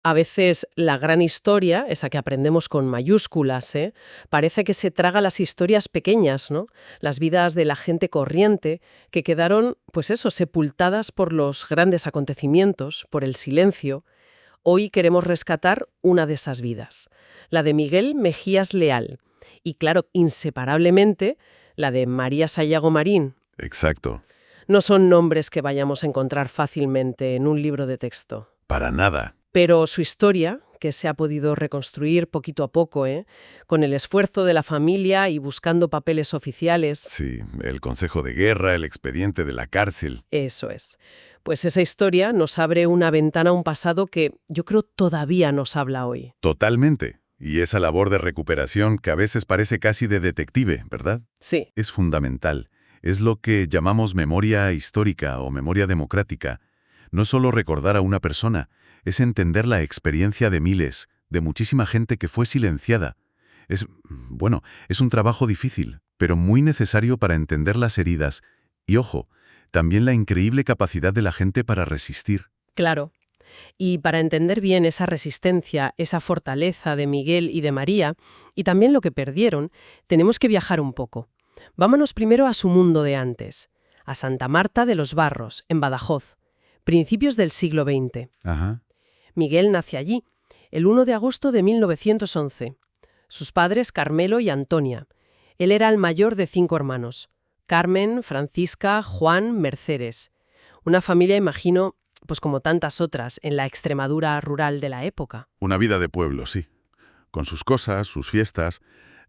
A veces la gran historia, esa que aprendemos con mayúsculas, parece que se traga las historias pequeñas, ¿no? Las vidas de la gente corriente, que quedaron, pues eso, sepultadas por los grandes acontecimientos, por el silencio. Hoy queremos rescatar una de esas vidas, la de Miguel Mejías Leal. Y claro, inseparablemente, la de María Sayago Marín. Exacto. No son nombres que vayamos a encontrar fácilmente en un libro de texto. Para nada. Pero su historia, que se ha podido reconstruir poquito a poco, con el esfuerzo de la familia y buscando papeles oficiales. Sí, el consejo de guerra, el expediente de la cárcel. Eso es. Pues esa historia nos abre una ventana a un pasado que yo creo todavía nos habla hoy. Totalmente. Y esa labor de recuperación que a veces parece casi de detective, ¿verdad? Sí. Es fundamental. Es lo que llamamos memoria histórica o memoria democrática. No solo recordar a una persona, es entender la experiencia de miles, de muchísima gente que fue silenciada. Es un trabajo difícil, pero muy necesario para entender las heridas. Y ojo, también la increíble capacidad de la gente para resistir. Claro. Y para entender bien esa resistencia, esa fortaleza de Miguel y de María, y también lo que perdieron, tenemos que viajar un poco. Vámonos primero a su mundo de antes, a Santa Marta de los Barros, en Badajoz, principios del siglo XX. Ajá. Miguel nace allí, el 1 de agosto de 1911. Sus padres, Carmelo y Antonia. Él era el mayor de 5 hermanos. Carmen, Francisca, Juan, Mercedes. Una familia, imagino, pues como tantas otras, en la Extremadura rural de la época. Una vida de pueblo, sí. Con sus cosas, sus fiestas.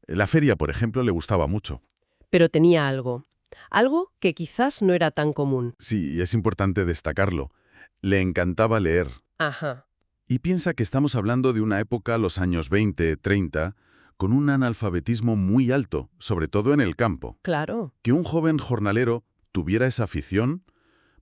La feria, por ejemplo, le gustaba mucho. Pero tenía algo. Algo que quizás no era tan común. Sí, y es importante destacarlo. Le encantaba leer. Ajá. Y piensa que estamos hablando de una época, los años 20, 30, con un analfabetismo muy alto, sobre todo en el campo. Claro. Que un joven jornalero tuviera esa afición,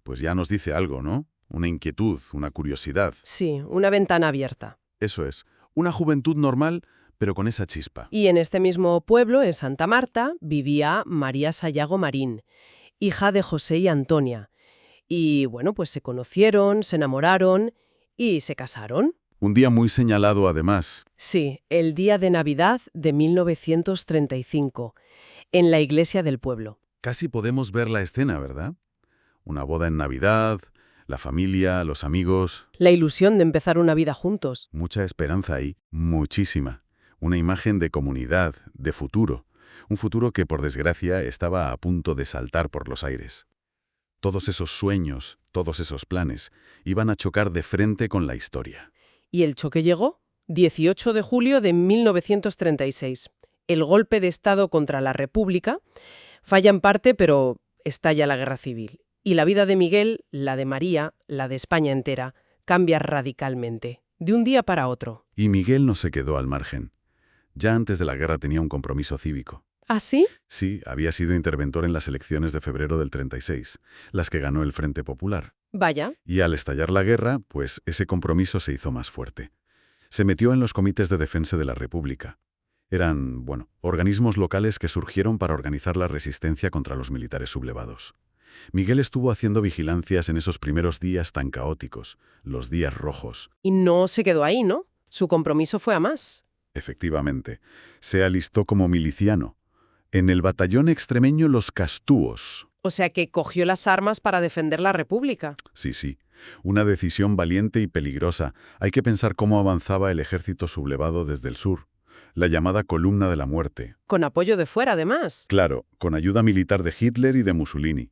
pues ya nos dice algo, ¿no? Una inquietud, una curiosidad. Sí, una ventana abierta. Eso es, una juventud normal, pero con esa chispa. Y en este mismo pueblo, en Santa Marta, vivía María Sayago Marín, hija de José y Antonia. Y bueno, pues se conocieron, se enamoraron y se casaron. Un día muy señalado, además. Sí, el día de Navidad de 1935, en la iglesia del pueblo. Casi podemos ver la escena, ¿verdad? Una boda en Navidad, la familia, los amigos. La ilusión de empezar una vida juntos. Mucha esperanza ahí, muchísima. Una imagen de comunidad, de futuro. Un futuro que, por desgracia, estaba a punto de saltar por los aires. Todos esos sueños, todos esos planes, iban a chocar de frente con la historia. ¿Y el choque llegó? 18 de julio de 1936. El golpe de Estado contra la República falla en parte, pero estalla la guerra civil. Y la vida de Miguel, la de María, la de España entera, cambia radicalmente, de un día para otro. Y Miguel no se quedó al margen. Ya antes de la guerra tenía un compromiso cívico. ¿Ah, sí? Sí, había sido interventor en las elecciones de febrero del 36, las que ganó el Frente Popular. Vaya. Y al estallar la guerra, pues ese compromiso se hizo más fuerte. Se metió en los comités de defensa de la República. Eran, organismos locales que surgieron para organizar la resistencia contra los militares sublevados. Miguel estuvo haciendo vigilancias en esos primeros días tan caóticos, los días rojos. Y no se quedó ahí, ¿no? Su compromiso fue a más. Efectivamente, se alistó como miliciano. En el batallón extremeño Los Castúos. O sea que cogió las armas para defender la República. Sí. Una decisión valiente y peligrosa. Hay que pensar cómo avanzaba el ejército sublevado desde el sur. La llamada Columna de la Muerte. Con apoyo de fuera, además. Claro, con ayuda militar de Hitler y de Mussolini.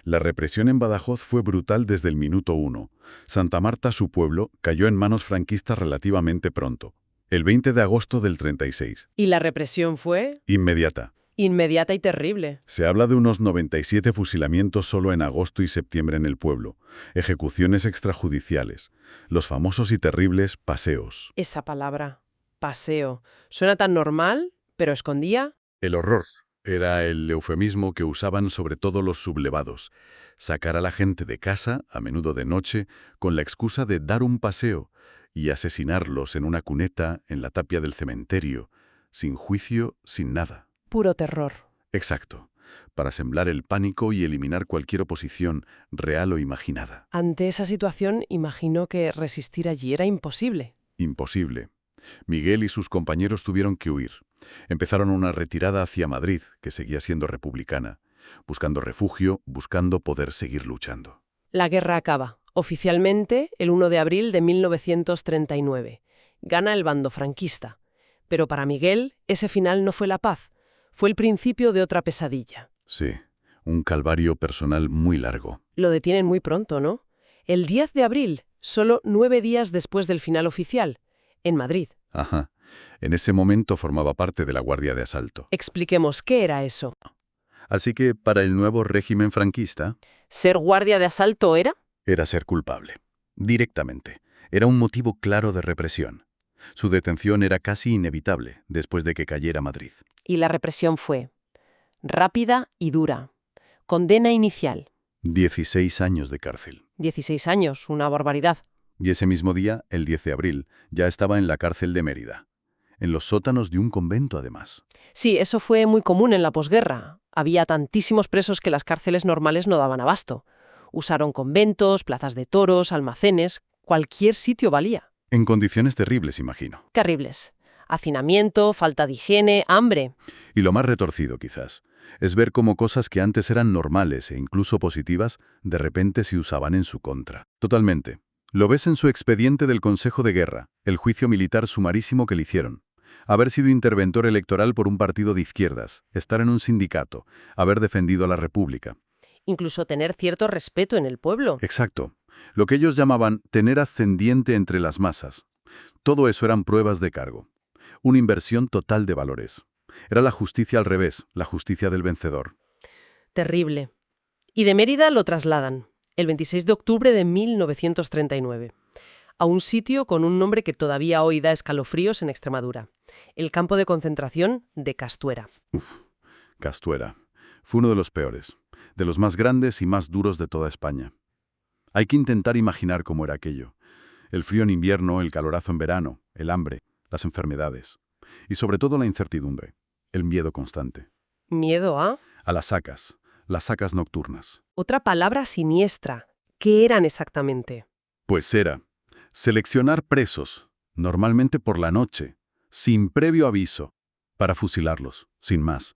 La represión en Badajoz fue brutal desde el minuto 1. Santa Marta, su pueblo, cayó en manos franquistas relativamente pronto. El 20 de agosto del 36. ¿Y la represión fue? Inmediata. Inmediata y terrible. Se habla de unos 97 fusilamientos solo en agosto y septiembre en el pueblo, ejecuciones extrajudiciales, los famosos y terribles paseos. Esa palabra, paseo, suena tan normal, pero escondía. El horror era el eufemismo que usaban sobre todo los sublevados, sacar a la gente de casa, a menudo de noche, con la excusa de dar un paseo y asesinarlos en una cuneta en la tapia del cementerio, sin juicio, sin nada. Puro terror. Exacto, para sembrar el pánico y eliminar cualquier oposición, real o imaginada. Ante esa situación, imagino que resistir allí era imposible. Imposible. Miguel y sus compañeros tuvieron que huir. Empezaron una retirada hacia Madrid, que seguía siendo republicana, buscando refugio, buscando poder seguir luchando. La guerra acaba, oficialmente, el 1 de abril de 1939. Gana el bando franquista. Pero para Miguel, ese final no fue la paz, fue el principio de otra pesadilla. Sí, un calvario personal muy largo. Lo detienen muy pronto, ¿no? El 10 de abril, solo 9 días después del final oficial, en Madrid. Ajá. En ese momento formaba parte de la Guardia de Asalto. Expliquemos qué era eso. Así que para el nuevo régimen franquista, ¿Ser guardia de asalto era? era ser culpable. Directamente. Era un motivo claro de represión. Su detención era casi inevitable después de que cayera Madrid. Y la represión fue rápida y dura. Condena inicial, 16 años de cárcel. 16 años, una barbaridad. Y ese mismo día, el 10 de abril, ya estaba en la cárcel de Mérida. En los sótanos de un convento, además. Sí, eso fue muy común en la posguerra. Había tantísimos presos que las cárceles normales no daban abasto. Usaron conventos, plazas de toros, almacenes, cualquier sitio valía. En condiciones terribles, imagino. Terribles. Hacinamiento, falta de higiene, hambre. Y lo más retorcido, quizás, es ver cómo cosas que antes eran normales e incluso positivas, de repente se usaban en su contra. Totalmente. Lo ves en su expediente del Consejo de Guerra, el juicio militar sumarísimo que le hicieron. Haber sido interventor electoral por un partido de izquierdas, estar en un sindicato, haber defendido a la República. Incluso tener cierto respeto en el pueblo. Exacto. Lo que ellos llamaban tener ascendiente entre las masas. Todo eso eran pruebas de cargo. Una inversión total de valores. Era la justicia al revés, la justicia del vencedor. Terrible. Y de Mérida lo trasladan, el 26 de octubre de 1939, a un sitio con un nombre que todavía hoy da escalofríos en Extremadura, el campo de concentración de Castuera. Castuera. Fue uno de los peores, de los más grandes y más duros de toda España. Hay que intentar imaginar cómo era aquello. El frío en invierno, el calorazo en verano, el hambre, las enfermedades. Y sobre todo la incertidumbre, el miedo constante. ¿Miedo a? A las sacas nocturnas. Otra palabra siniestra. ¿Qué eran exactamente? Pues era seleccionar presos, normalmente por la noche, sin previo aviso, para fusilarlos, sin más.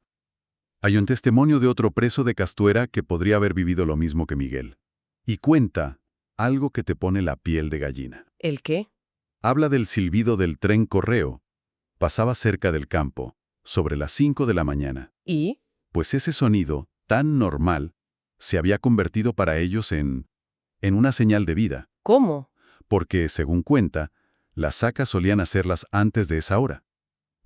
Hay un testimonio de otro preso de Castuera que podría haber vivido lo mismo que Miguel. Y cuenta algo que te pone la piel de gallina. ¿El qué? Habla del silbido del tren correo. Pasaba cerca del campo, sobre las 5 de la mañana. ¿Y? Pues ese sonido, tan normal, se había convertido para ellos en una señal de vida. ¿Cómo? Porque, según cuenta, las sacas solían hacerlas antes de esa hora.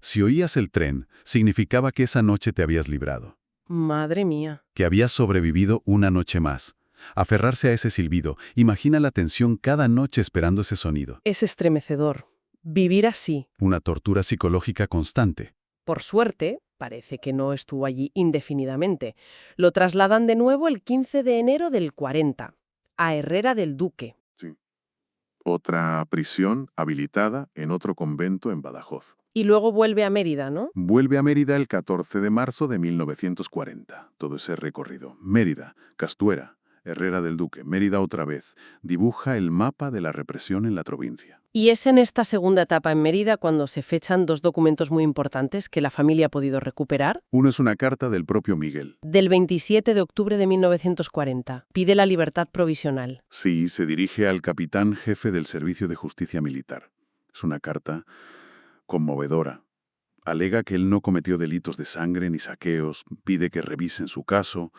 Si oías el tren, significaba que esa noche te habías librado, Madre mía. que habías sobrevivido una noche más. Aferrarse a ese silbido, imagina la tensión cada noche esperando ese sonido. Es estremecedor. Vivir así. Una tortura psicológica constante. Por suerte, parece que no estuvo allí indefinidamente. Lo trasladan de nuevo el 15 de enero del 40, a Herrera del Duque. Sí. Otra prisión habilitada en otro convento en Badajoz. Y luego vuelve a Mérida, ¿no? Vuelve a Mérida el 14 de marzo de 1940. Todo ese recorrido. Mérida, Castuera, Herrera del Duque, Mérida otra vez. Dibuja el mapa de la represión en la provincia. Y es en esta segunda etapa en Mérida cuando se fechan dos documentos muy importantes que la familia ha podido recuperar. Uno es una carta del propio Miguel. Del 27 de octubre de 1940. Pide la libertad provisional. Sí, se dirige al capitán jefe del Servicio de Justicia Militar. Es una carta conmovedora. Alega que él no cometió delitos de sangre ni saqueos, pide que revisen su caso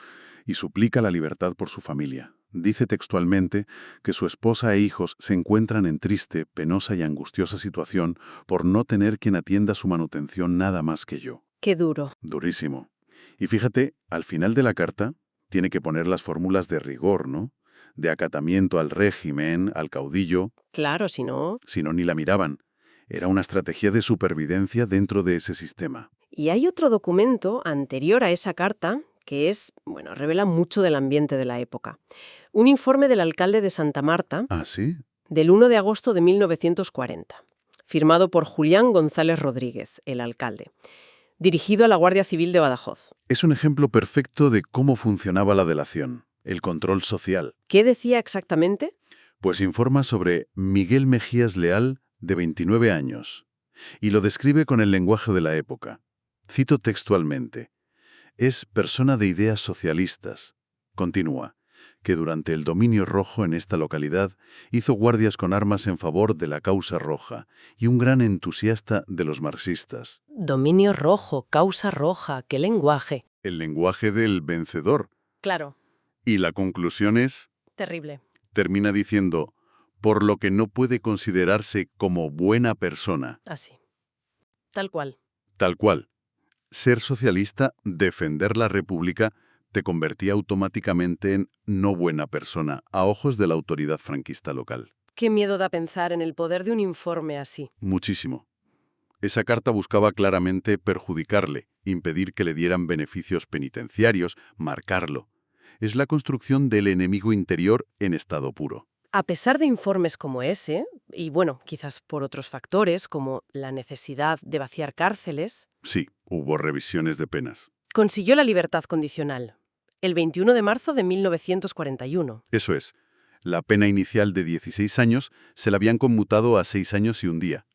y suplica la libertad por su familia. Dice textualmente que su esposa e hijos se encuentran en triste, penosa y angustiosa situación por no tener quien atienda su manutención nada más que yo. Qué duro. Durísimo. Y fíjate, al final de la carta tiene que poner las fórmulas de rigor, ¿no? De acatamiento al régimen, al caudillo, Claro, si no. si no ni la miraban. Era una estrategia de supervivencia dentro de ese sistema. Y hay otro documento anterior a esa carta que revela mucho del ambiente de la época. Un informe del alcalde de Santa Marta ¿Ah, sí? del 1 de agosto de 1940, firmado por Julián González Rodríguez, el alcalde, dirigido a la Guardia Civil de Badajoz. Es un ejemplo perfecto de cómo funcionaba la delación, el control social. ¿Qué decía exactamente? Pues informa sobre Miguel Mejías Leal, de 29 años, y lo describe con el lenguaje de la época. Cito textualmente. Es persona de ideas socialistas. Continúa, que durante el dominio rojo en esta localidad hizo guardias con armas en favor de la causa roja y un gran entusiasta de los marxistas. Dominio rojo, causa roja, qué lenguaje. El lenguaje del vencedor. Claro, Y la conclusión es, terrible. termina diciendo, por lo que no puede considerarse como buena persona. Así. Tal cual. Tal cual. Ser socialista, defender la república, te convertía automáticamente en no buena persona a ojos de la autoridad franquista local. Qué miedo da pensar en el poder de un informe así. Muchísimo. Esa carta buscaba claramente perjudicarle, impedir que le dieran beneficios penitenciarios, marcarlo. Es la construcción del enemigo interior en estado puro. A pesar de informes como ese, y bueno, quizás por otros factores como la necesidad de vaciar cárceles, Sí, hubo revisiones de penas. consiguió la libertad condicional, el 21 de marzo de 1941. Eso es. La pena inicial de 16 años se la habían conmutado a 6 años y un día.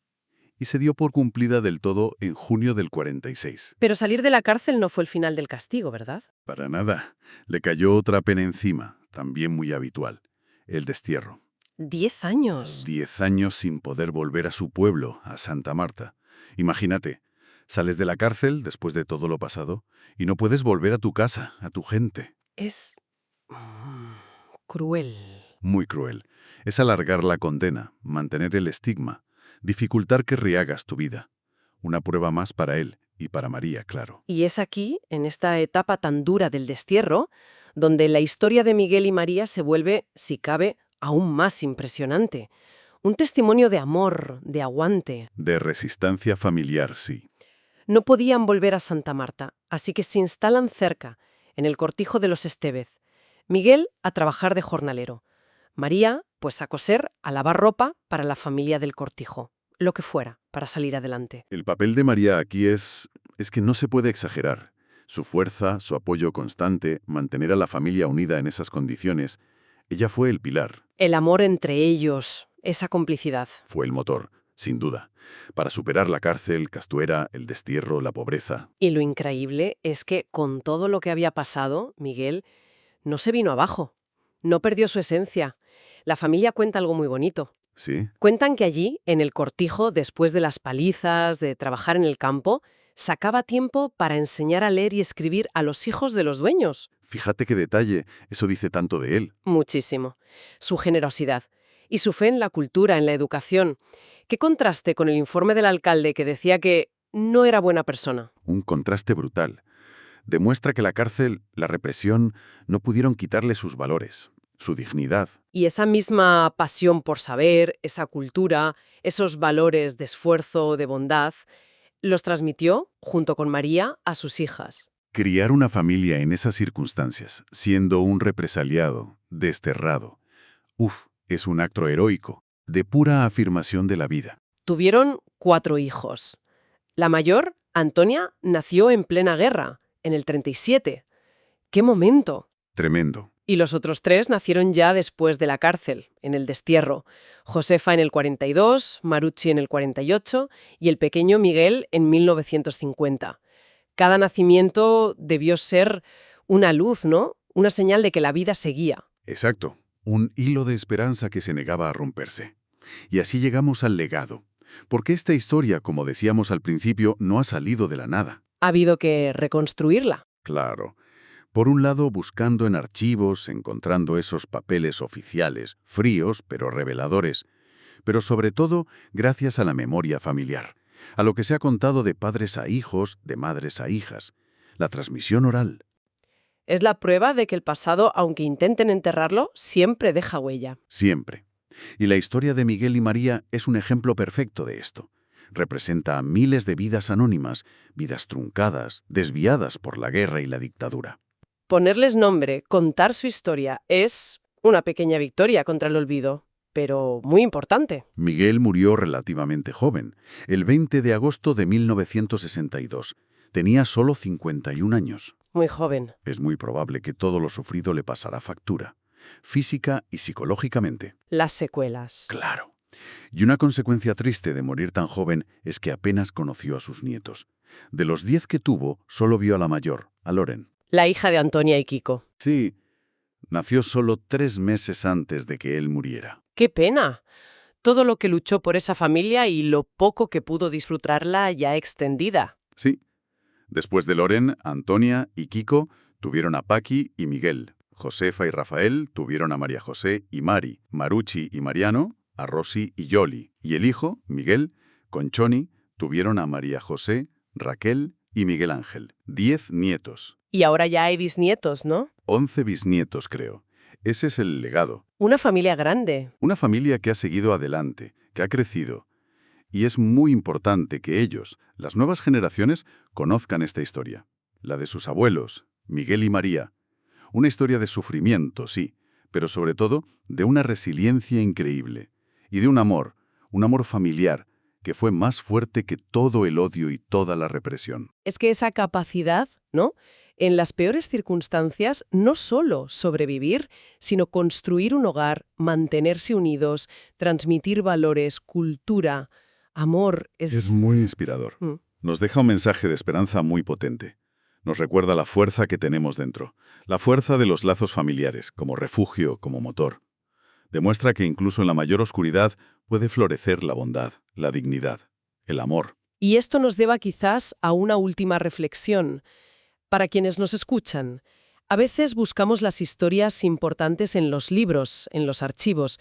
Y se dio por cumplida del todo en junio del 46. Pero salir de la cárcel no fue el final del castigo, ¿verdad? Para nada. Le cayó otra pena encima, también muy habitual. El destierro. 10 años. 10 años sin poder volver a su pueblo, a Santa Marta. Imagínate, sales de la cárcel después de todo lo pasado y no puedes volver a tu casa, a tu gente. Es cruel. Muy cruel. Es alargar la condena, mantener el estigma, dificultar que rehagas tu vida. Una prueba más para él y para María, claro. Y es aquí, en esta etapa tan dura del destierro, donde la historia de Miguel y María se vuelve, si cabe, aún más impresionante. Un testimonio de amor, de aguante. De resistencia familiar, sí. No podían volver a Santa Marta, así que se instalan cerca, en el cortijo de los Estévez. Miguel a trabajar de jornalero. María, pues a coser, a lavar ropa para la familia del cortijo. Lo que fuera, para salir adelante. El papel de María aquí es que no se puede exagerar. Su fuerza, su apoyo constante, mantener a la familia unida en esas condiciones, ella fue el pilar. El amor entre ellos, esa complicidad. Fue el motor, sin duda, para superar la cárcel, Castuera, el destierro, la pobreza. Y lo increíble es que con todo lo que había pasado, Miguel no se vino abajo, no perdió su esencia. La familia cuenta algo muy bonito. ¿Sí? Cuentan que allí, en el cortijo, después de las palizas, de trabajar en el campo, sacaba tiempo para enseñar a leer y escribir a los hijos de los dueños. Fíjate qué detalle, eso dice tanto de él. Muchísimo. Su generosidad y su fe en la cultura, en la educación. ¿Qué contraste con el informe del alcalde que decía que no era buena persona? Un contraste brutal. Demuestra que la cárcel, la represión, no pudieron quitarle sus valores, su dignidad. Y esa misma pasión por saber, esa cultura, esos valores de esfuerzo, de bondad, los transmitió, junto con María, a sus hijas. Criar una familia en esas circunstancias, siendo un represaliado, desterrado, es un acto heroico, de pura afirmación de la vida. Tuvieron 4 hijos. La mayor, Antonia, nació en plena guerra, en el 37. ¡Qué momento! Tremendo. Y los otros 3 nacieron ya después de la cárcel, en el destierro. Josefa en el 42, Marucci en el 48 y el pequeño Miguel en 1950. Cada nacimiento debió ser una luz, ¿no? Una señal de que la vida seguía. Exacto. Un hilo de esperanza que se negaba a romperse. Y así llegamos al legado. Porque esta historia, como decíamos al principio, no ha salido de la nada. Ha habido que reconstruirla. Claro. Por un lado, buscando en archivos, encontrando esos papeles oficiales, fríos pero reveladores, pero sobre todo gracias a la memoria familiar, a lo que se ha contado de padres a hijos, de madres a hijas, la transmisión oral. Es la prueba de que el pasado, aunque intenten enterrarlo, siempre deja huella. Siempre. Y la historia de Miguel y María es un ejemplo perfecto de esto. Representa a miles de vidas anónimas, vidas truncadas, desviadas por la guerra y la dictadura. Ponerles nombre, contar su historia, es una pequeña victoria contra el olvido, pero muy importante. Miguel murió relativamente joven, el 20 de agosto de 1962. Tenía solo 51 años. Muy joven. Es muy probable que todo lo sufrido le pasará factura, física y psicológicamente. Las secuelas. Claro. Y una consecuencia triste de morir tan joven es que apenas conoció a sus nietos. De los 10 que tuvo, solo vio a la mayor, a Loren. La hija de Antonia y Kiko. Sí, nació solo 3 meses antes de que él muriera. ¡Qué pena! Todo lo que luchó por esa familia y lo poco que pudo disfrutarla ya extendida. Sí. Después de Loren, Antonia y Kiko tuvieron a Paqui y Miguel. Josefa y Rafael tuvieron a María José y Mari. Marucci y Mariano a Rosy y Yoli. Y el hijo, Miguel, con Choni, tuvieron a María José, Raquel y Miguel Ángel. 10 nietos. Y ahora ya hay bisnietos, ¿no? 11 bisnietos, creo. Ese es el legado. Una familia grande. Una familia que ha seguido adelante, que ha crecido. Y es muy importante que ellos, las nuevas generaciones, conozcan esta historia. La de sus abuelos, Miguel y María. Una historia de sufrimiento, sí, pero sobre todo de una resiliencia increíble. Y de un amor familiar, que fue más fuerte que todo el odio y toda la represión. Es que esa capacidad, ¿no?, en las peores circunstancias, no solo sobrevivir, sino construir un hogar, mantenerse unidos, transmitir valores, cultura, amor, Es muy inspirador. Nos deja un mensaje de esperanza muy potente. Nos recuerda la fuerza que tenemos dentro, la fuerza de los lazos familiares, como refugio, como motor. Demuestra que incluso en la mayor oscuridad puede florecer la bondad, la dignidad, el amor. Y esto nos lleva quizás a una última reflexión. Para quienes nos escuchan, a veces buscamos las historias importantes en los libros, en los archivos,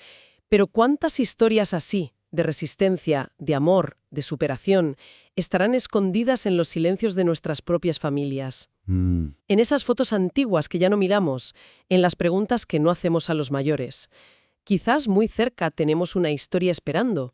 pero ¿cuántas historias así, de resistencia, de amor, de superación, estarán escondidas en los silencios de nuestras propias familias? En esas fotos antiguas que ya no miramos, en las preguntas que no hacemos a los mayores. Quizás muy cerca tenemos una historia esperando,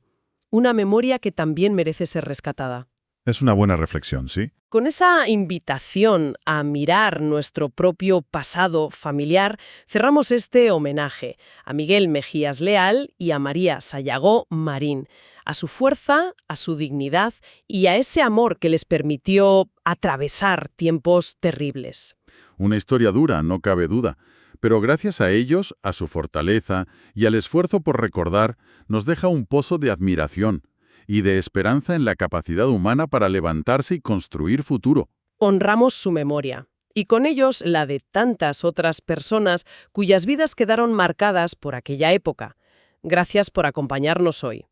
una memoria que también merece ser rescatada. Es una buena reflexión, ¿sí? Con esa invitación a mirar nuestro propio pasado familiar, cerramos este homenaje a Miguel Mejías Leal y a María Sayagó Marín, a su fuerza, a su dignidad y a ese amor que les permitió atravesar tiempos terribles. Una historia dura, no cabe duda, pero gracias a ellos, a su fortaleza y al esfuerzo por recordar, nos deja un pozo de admiración y de esperanza en la capacidad humana para levantarse y construir futuro. Honramos su memoria, y con ellos la de tantas otras personas cuyas vidas quedaron marcadas por aquella época. Gracias por acompañarnos hoy.